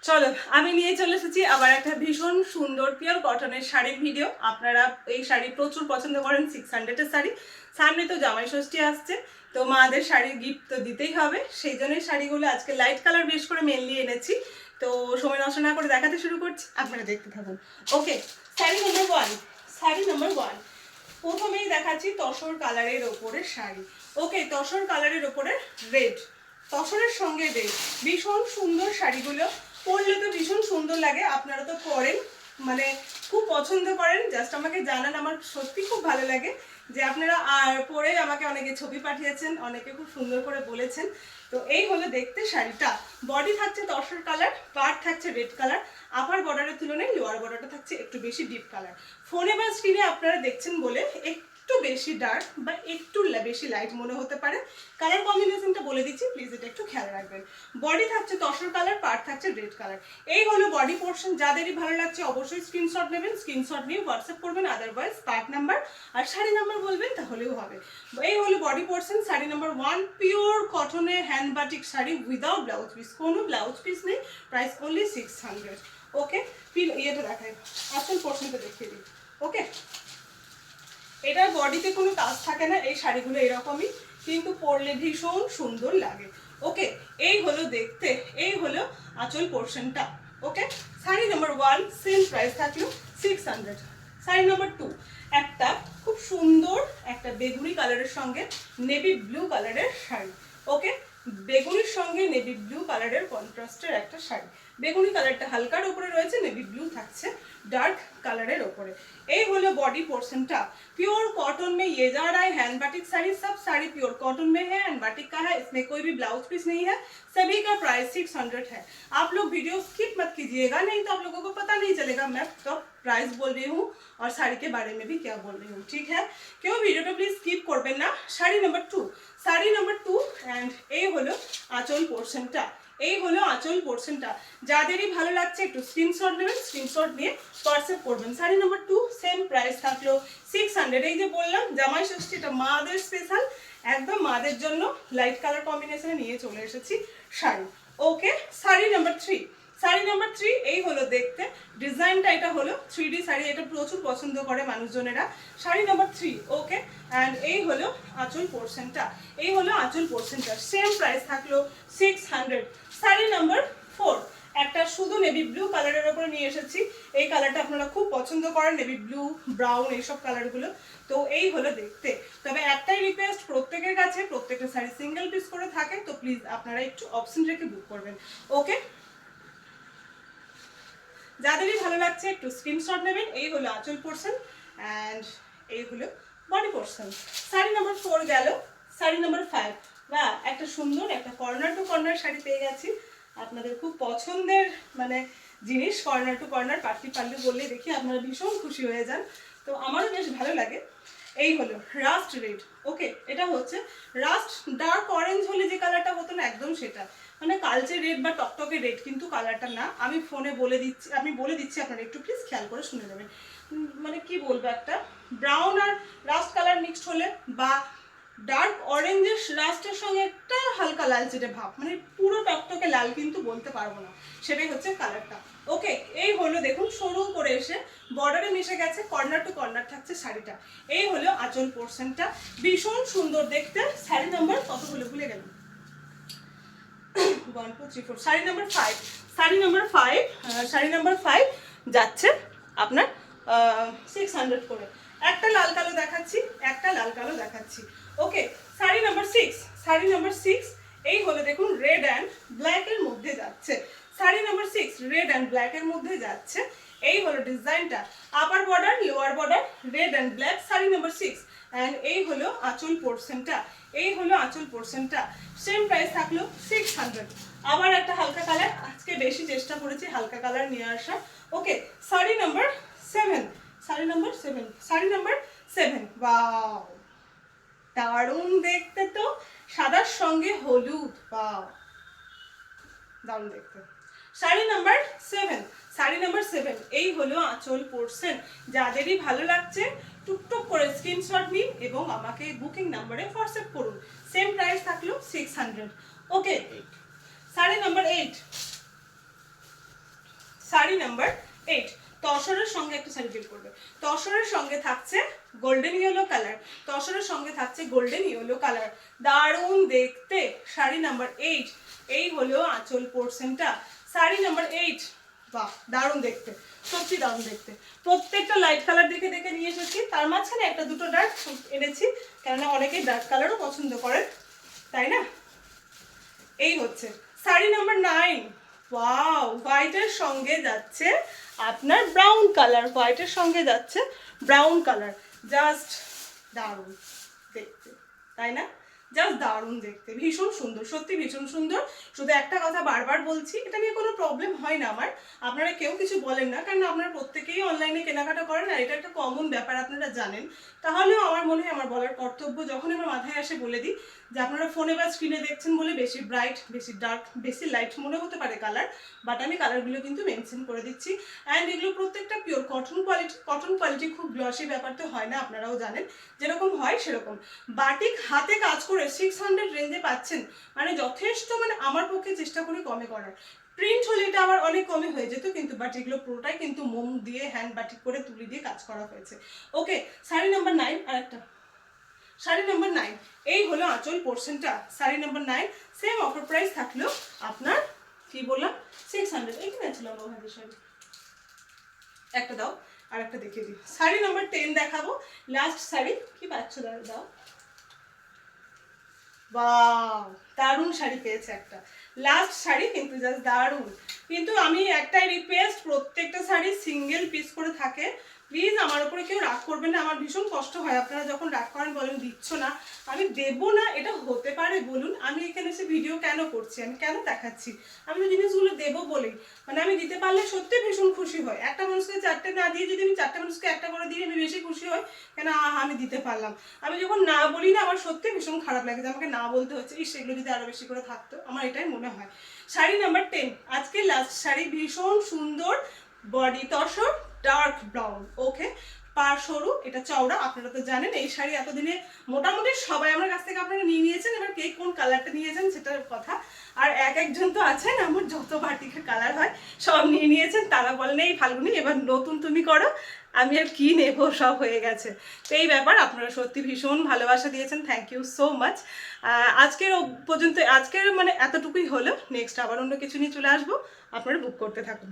চলো আমি নিয়ে চলে এসেছি আবার একটা ভীষণ সুন্দর পিওর কটনের শাড়ির ভিডিও। আপনারা এই শাড়ি প্রচুর পছন্দ করেন, 600-এর শাড়ি। সামনে তো জামাই ষষ্ঠী আসছে, তো মাদের শাড়ির গিফট তো দিতেই হবে, সেই জন্যই শাড়িগুলো আজকে লাইট কালার বেশ করে মেনলি এনেছি। তো সময় নষ্ট না করে দেখাতে শুরু করছি, আপনারা দেখতে থাকুন। ওকে, শাড়ি নাম্বার 1। শাড়ি নাম্বার 1 প্রথমেই দেখাচ্ছি তসর কালারের ওপরে শাড়ি। ওকে, তসর কালারের ওপরে রেড, তসরের সঙ্গে রেড, ভীষণ সুন্দর শাড়িগুলো। পরলে তো ভীষণ সুন্দর লাগে, আপনারা তো পরেন, মানে খুব পছন্দ করেন। জাস্ট আমাকে জানান, আমার সত্যি খুব ভালো লাগে যে আপনারা আর পরে আমাকে অনেকে ছবি পাঠিয়েছেন, অনেকে খুব সুন্দর করে বলেছেন। তো এই হলো দেখতে শাড়িটা। বডি থাকছে তসর কালার, পার্ট থাকছে রেড কালার, আপার বর্ডারের তুলনায় লোয়ার বর্ডারটা থাকছে একটু বেশি ডিপ কালার। ফোনে বা স্ক্রিনে আপনারা দেখছেন বলে একটু বেশি ডার্ক বা একটু বেশি লাইট মনে হতে পারে। কালার কম্বিনেশনটা বলে দিচ্ছি, প্লিজ এটা একটু খেয়াল রাখবেন। বডি থাকছে তসর কালার, পার্ট থাকছে রেড কালার। এই হলো বডি পোর্শন। যাদেরই ভালো লাগছে অবশ্যই স্ক্রিনশট নেবেন, স্ক্রিনশট নিয়ে হোয়াটসঅ্যাপ করবেন, আদারওয়াইজ পার্ট নাম্বার আর শাড়ি নাম্বার বলবেন তাহলেও হবে। এই হলো body portion. Sari number 1 pure কটনের hand batik sari without blouse piece, কোনো ব্লাউজ পিস নেই, প্রাইস অনলি 600। ওকে, ইয়েটা দেখাই, আসল পোর্শনটা দেখিয়ে দিই। ওকে, এটার বডিতে কোনো কাজ থাকে না, এই শাড়িগুলো এরকমই, কিন্তু পরলে ভীষণ সুন্দর লাগে। ওকে, এই হলো দেখতে, এই হলো আঁচল পোর্শনটা। ওকে, শাড়ি নাম্বার 1 সেম প্রাইস থাকলো 600। শাড়ি নাম্বার 2 একটা খুব সুন্দর একটা বেগুনি কালারের সঙ্গে নেভি ব্লু কালারের শাড়ি। ওকে, বেগুনির সঙ্গে নেভি ব্লু কালারের কন্ট্রাস্টের একটা শাড়ি। বেগুনি কালারটা হালকার উপরে রয়েছে, নেভি ব্লু থাকছে डार्क कलर ओपरे। ये बॉडी पोर्शनटा प्योर कॉटन में, ये जा रहा है हैंड बाटिक साड़ी, सब साड़ी प्योर कॉटन में है, हैंड बाटिक का है, इसमें कोई भी ब्लाउज पीस नहीं है, सभी का प्राइस 600 है। आप लोग वीडियो स्किप मत कीजिएगा, नहीं तो आप लोगों को पता नहीं चलेगा मैं तो प्राइस बोल रही हूँ और साड़ी के बारे में भी क्या बोल रही हूँ, ठीक है। क्यों वीडियो प्लीज स्किप करबेन ना। Sari number 2, sari number 2 and এই হলো আঁচল পোরশনটা, এই হলো আঁচল পোরশনটা। যাদেরই ভালো লাগছে একটু স্ক্রিনশট নেবেন, স্ক্রিনশট নিয়ে হোয়াটসঅ্যাপ করবেন। শাড়ি নাম্বার 2 সেম প্রাইস থাকলো 600। এই যে বললাম জামাই ষষ্ঠী, এটা মাদের স্পেশাল, একদম মাদের জন্য লাইট কালার কম্বিনেশনে নিয়ে চলে এসেছি শাড়ি। ওকে, শাড়ি নাম্বার 3, শাড়ি নাম্বার 3 এই হলো দেখতে ডিজাইনটা, এটা হলো 3D শাড়ি, এটা প্রচুর পছন্দ করে মানুষজনেরা। শাড়ি নাম্বার 3 ওকে, এন্ড এই হলো আঁচল পোরশনটা, এই হলো আঁচল পোরশনটা, সেম প্রাইস থাকলো 600। শাড়ি নাম্বার 4 একটা শুধু নেভি ব্লু কালারের উপরে নিয়ে এসেছি। এই কালারটা আপনারা খুব পছন্দ করেন, নেভি ব্লু, ব্রাউন, এইসব কালারগুলো। তো এই হলো দেখতে। তবে একটাই রিকোয়েস্ট প্রত্যেকের কাছে, প্রত্যেকটা শাড়ি সিঙ্গেল পিস করে থাকে, তো প্লিজ আপনারা একটু অপশন রেখে বুক করবেন। ওকে, যাদেরই ভালো লাগছে একটু স্ক্রিনশট নেবেন। এই হলো আঁচল পোরশন এন্ড এই হলো বডি পোরশন। শাড়ি নাম্বার 4 গেল। শাড়ি নাম্বার 5 বা একটা সুন্দর একটা কর্নার টু কর্নার শাড়ি পেয়ে গেছি, আপনাদের খুব পছন্দের মানে জিনিস। Corner to corner party pallu বললে দেখি আপনারা ভীষণ খুশি হয়ে যান, তো আমারও বেশ ভালো লাগে। এই হলো রাস্ট রেড। ওকে, এটা হচ্ছে রাস্ট ডার্ক অরেঞ্জ হলে যে কালারটা হতো না, একদম সেটা, মানে কালচে রেড বা টকটকে রেড, কিন্তু কালারটা না। আমি ফোনে বলে দিচ্ছি, আপনারা একটু প্লিজ খেয়াল করে শুনে নেবেন। মানে কি বলবো, একটা ব্রাউন আর রাস্ট কালার মিক্সড হলে বা ডার্ক অরেঞ্জের রাস্টের সঙ্গে একটা হালকা লালচেটে ভাব, মানে পুরো টকটকে লাল কিন্তু বলতে পারবো না, সেটাই হচ্ছে কালারটা। ওকে, এই হলো দেখুন সরু করে এসে বর্ডারে মিশে গেছে, কর্নার টু কর্নার থাকছে শাড়িটা। এই হলো আঁচল পোরশনটা, ভীষণ সুন্দর দেখতে। শাড়ি নাম্বার কত হলো ভুলে গেলাম, 1 2 3 4, sari number 5। Sari number 5, sari number 5 যাচ্ছে আপনার 600 করে। একটা লাল কালো দেখাচ্ছি, একটা লাল কালো দেখাচ্ছি। ওকে, শাড়ি নাম্বার 6, শাড়ি নাম্বার 6 এই হলো দেখুন রেড অ্যান্ড ব্ল্যাক এর মধ্যে যাচ্ছে। Sari number 6 red and black এর মধ্যে যাচ্ছে। এই হলো ডিজাইনটা, upper border lower border red and black. Sari number 6 and এই হলো আঁচল পোরশনটা, এই হলো আঁচল পোরশনটা, সেম প্রাইস থাকলো 600। আবার একটা হালকা কালার, আজকে বেশি চেষ্টা করেছি হালকা কালার নিয়ে আসা। Okay, sari number 7, sari number 7, sari number 7 wow দারুণ দেখতে, তো সাদার সঙ্গে হলুদ, ওয়াও দারুণ দেখতে। শাড়ি নাম্বার 7, শাড়ি নাম্বার 7 এই হলো আঁচল পোরশন। যাদেরই ভালো লাগছে টুকটুক করে স্ক্রিনশট নিন এবং আমাকে বুকিং নাম্বারে হোয়াটসঅ্যাপ করুন। সেম প্রাইস থাকলো 600। ওকে, শাড়ি নাম্বার 8, শাড়ি নাম্বার 8। তসরের সঙ্গে একটা শাড়ি বের করবে। তসরের সঙ্গে থাকছে গোল্ডেন ইয়েলো কালার, তসরের সঙ্গে থাকছে গোল্ডেন ইয়েলো কালার, দারুণ দেখতে। শাড়ি নাম্বার 8, এই হলো আঁচল পোর্শনটা। শাড়ি নাম্বার 8, বাহ দারুণ দেখতে, সত্যি দারুণ দেখতে। প্রত্যেকটা লাইট কালার দেখে দেখে নিয়ে এসেছি, তার মাঝখানে একটা দুটো ডার্ক এনেছি, কেননা অনেকেই ডার্ক কালারও পছন্দ করেন, তাই না? এই হচ্ছে শাড়ি নাম্বার 9। ওয়াও, হোয়াইটের সঙ্গে যাচ্ছে আপনার ব্রাউন কালার, হোয়াইটের সঙ্গে যাচ্ছে ব্রাউন কালার, জাস্ট দারুণ দেখতে, তাই না? জাস্ট দারুণ দেখতে, ভীষণ সুন্দর, সত্যি ভীষণ সুন্দর। শুধু একটা কথা বারবার বলছি, এটা নিয়ে কোনো প্রবলেম হয় না আমার, আপনারা কেউ কিছু বলেন না, কারণ আপনারা প্রত্যেকেই অনলাইনে কেনাকাটা করেন আর এটা একটা কমন ব্যাপার, আপনারা জানেন। তাহলেও আমার মনে হয় আমার বলার কর্তব্য, যখন আমার মাথায় আসে বলে দিই যে আপনারা ফোনে বা স্ক্রিনে দেখছেন বলে বেশি ব্রাইট, বেশি ডার্ক, বেশি লাইট মনে হতে পারে কালার, বাট আমি কালারগুলো কিন্তু মেনশন করে দিচ্ছি। অ্যান্ড এগুলো প্রত্যেকটা pure cotton quality. Cotton quality খুব গ্লসি ব্যাপার তো হয় না, আপনারাও জানেন, যেরকম হয় সেরকম। বাটিক হাতে কাজ করে 600 রেঞ্জে পাচ্ছেন, মানে যথেষ্ট, মানে আমার পক্ষে চেষ্টা করি কমে করার। প্রিন্ট হলে এটা আবার অনেক কমে হয়ে যেত, কিন্তু বাট এগুলো পুরোটাই কিন্তু মোম দিয়ে হ্যান্ড বাটিক করে তুলি দিয়ে কাজ করা হয়েছে। ওকে, শাড়ি নাম্বার 9, আর একটা শাড়ি নাম্বার 9, এই হলো আঁচল পোর্শনটা। Sari number 9, same offer price থাকলো আপনার, কি বললাম, 600। এখানে ছিল আমার হাতে শাড়ি, একটা দাও আর একটা দেখিয়ে দিই। শাড়ি নাম্বার 10 দেখাবো, লাস্ট শাড়ি। কি পাচ্ছ দাও, বাহ দারুণ শাড়ি পেয়েছে একটা, লাস্ট শাড়ি কিন্তু জাস্ট দারুণ। কিন্তু আমি একটাই রিকোয়েস্ট, প্রত্যেকটা শাড়ি সিঙ্গেল পিস করে থাকে, প্লিজ আমার উপরে কেউ রাগ করবেন না, আমার ভীষণ কষ্ট হয় আপনারা যখন রাগ করেন, বলেন দিচ্ছ না, আমি দেবো না, এটা হতে পারে বলুন? আমি এখানে এসে ভিডিও কেন করছি, আমি কেন দেখাচ্ছি? আমি তো জিনিসগুলো দেবো বলেই, মানে আমি দিতে পারলে সত্যি ভীষণ খুশি হয়। একটা মানুষকে 4টে না দিয়ে যদি আমি 4টে মানুষকে একটা করে দিই, আমি বেশি খুশি হই, কেন আমি দিতে পারলাম। আমি যখন না বলি না, আমার সত্যি ভীষণ খারাপ লাগে যে আমাকে না বলতে হচ্ছে, সেগুলো যদি আরো বেশি করে থাকতো, আমার এটাই মনে হয়। শাড়ি নাম্বার 10, আজকে লাস্ট শাড়ি, ভীষণ সুন্দর, বডি তসর, ডার্ক ব্রাউন, ওকে, পা সরু, এটা চওড়া। আপনারা তো জানেন এই শাড়ি এতদিনে মোটামুটি সবাই আমার কাছ থেকে আপনারা নিয়ে নিয়েছেন, এবার কে কোন কালারটা নিয়েছেন সেটার কথা। আর একজন তো আছেন, আমার যত বাটিকের কালার হয় সব নিয়ে নিয়েছেন, তারা বলেন এই ফাল্গুনি এবার নতুন তুমি করো, আমি আর কি নেবো, সব হয়ে গেছে। তো এই ব্যাপার, আপনারা সত্যি ভীষণ ভালোবাসা দিয়েছেন, থ্যাংক ইউ সো মাচ। আজকের পর্যন্ত, আজকের মানে এতটুকুই হলো, নেক্সট আবার অন্য কিছু নিয়ে চলে আসবো, আপনারা বুক করতে থাকুন।